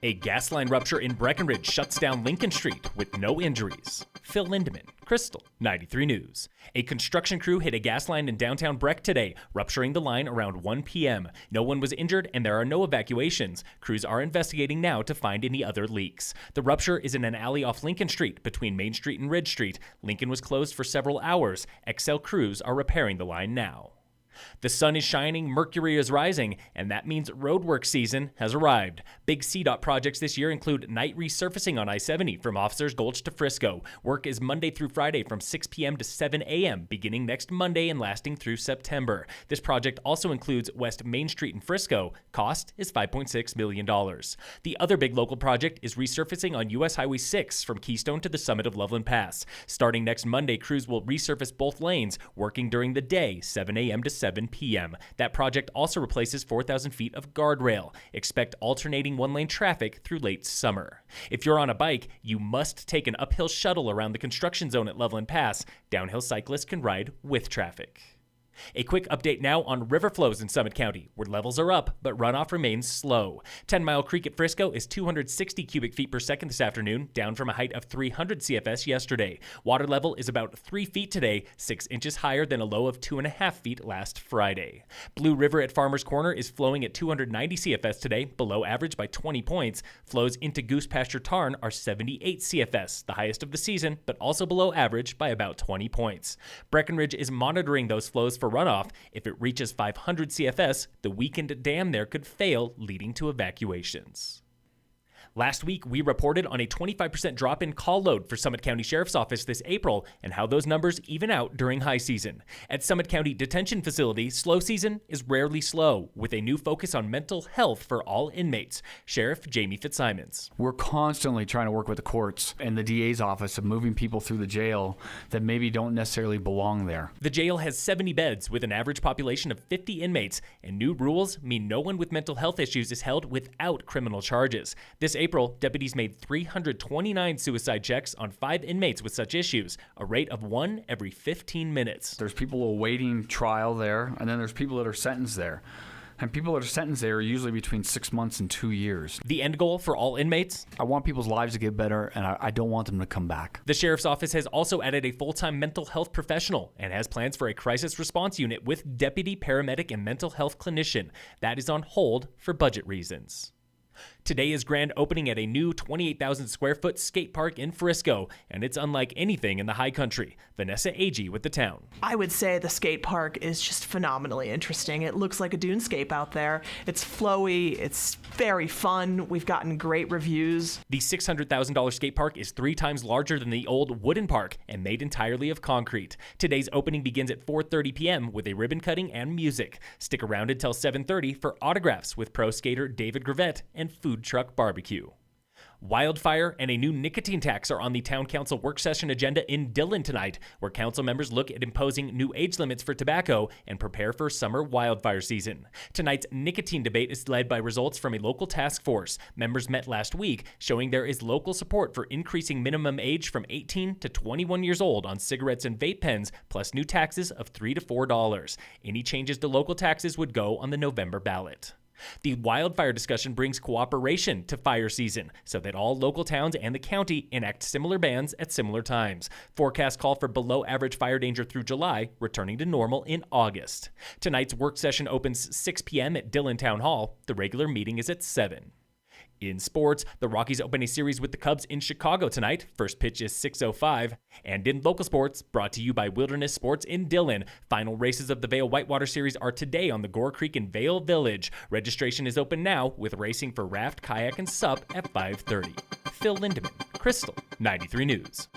A gas line rupture in Breckenridge shuts down Lincoln Street with no injuries. Phil Lindeman, Krystal, 93 News. A construction crew hit a gas line in downtown Breck today, rupturing the line around 1 p.m. No one was injured and there are no evacuations. Crews are investigating now to find any other leaks. The rupture is in an alley off Lincoln Street between Main Street and Ridge Street. Lincoln was closed for several hours. XL crews are repairing the line now. The sun is shining, mercury is rising, and that means roadwork season has arrived. Big CDOT projects this year include night resurfacing on I-70 from Officers Gulch to Frisco. Work is Monday through Friday from 6 p.m. to 7 a.m., beginning next Monday and lasting through September. This project also includes West Main Street in Frisco. Cost is $5.6 million. The other big local project is resurfacing on U.S. Highway 6 from Keystone to the summit of Loveland Pass. Starting next Monday, crews will resurface both lanes, working during the day, 7 a.m. to 7 p.m. That project also replaces 4,000 feet of guardrail. Expect alternating one-lane traffic through late summer. If you're on a bike, you must take an uphill shuttle around the construction zone at Loveland Pass. Downhill cyclists can ride with traffic. A quick update now on river flows in Summit County, where levels are up, but runoff remains slow. 10 Mile Creek at Frisco is 260 cubic feet per second this afternoon, down from a height of 300 CFS yesterday. Water level is about 3 feet today, 6 inches higher than a low of 2.5 feet last Friday. Blue River at Farmers Corner is flowing at 290 CFS today, below average by 20 points. Flows into Goose Pasture Tarn are 78 CFS, the highest of the season, but also below average by about 20 points. Breckenridge is monitoring those flows for runoff. If it reaches 500 CFS, the weakened dam there could fail, leading to evacuations. Last week, we reported on a 25% drop in call load for Summit County Sheriff's Office this April and how those numbers even out during high season. At Summit County Detention Facility, slow season is rarely slow, with a new focus on mental health for all inmates. Sheriff Jamie Fitzsimons. We're constantly trying to work with the courts and the DA's office of moving people through the jail that maybe don't necessarily belong there. The jail has 70 beds with an average population of 50 inmates, and new rules mean no one with mental health issues is held without criminal charges. This April, deputies made 329 suicide checks on 5 inmates with such issues, a rate of 1 every 15 minutes. There's people awaiting trial there, and then there's people that are sentenced there. And people that are sentenced there are usually between 6 months and 2 years. The end goal for all inmates? I want people's lives to get better, and I don't want them to come back. The Sheriff's Office has also added a full-time mental health professional and has plans for a crisis response unit with deputy, paramedic, and mental health clinician. That is on hold for budget reasons. Today is grand opening at a new 28,000 square foot skate park in Frisco, and it's unlike anything in the high country. Vanessa Agee with the town. I would say the skate park is just phenomenally interesting. It looks like a dunescape out there. It's flowy, it's very fun. We've gotten great reviews. The $600,000 skate park is 3 times larger than the old wooden park and made entirely of concrete. Today's opening begins at 4:30 p.m. with a ribbon cutting and music. Stick around until 7:30 for autographs with pro skater David Gravett and food truck barbecue. Wildfire and a new nicotine tax are on the Town Council work session agenda in Dillon tonight, where council members look at imposing new age limits for tobacco and prepare for summer wildfire season. Tonight's nicotine debate is led by results from a local task force. Members met last week, showing there is local support for increasing minimum age from 18 to 21 years old on cigarettes and vape pens, plus new taxes of $3 to $4. Any changes to local taxes would go on the November ballot. The wildfire discussion brings cooperation to fire season so that all local towns and the county enact similar bans at similar times. Forecasts call for below average fire danger through July, returning to normal in August. Tonight's work session opens 6 p.m. at Dillon Town Hall. The regular meeting is at 7. In sports, the Rockies open a series with the Cubs in Chicago tonight. First pitch is 6:05. And in local sports, brought to you by Wilderness Sports in Dillon, final races of the Vail Whitewater Series are today on the Gore Creek in Vail Village. Registration is open now, with racing for raft, kayak, and sup at 5:30. Phil Lindeman, Krystal, 93 News.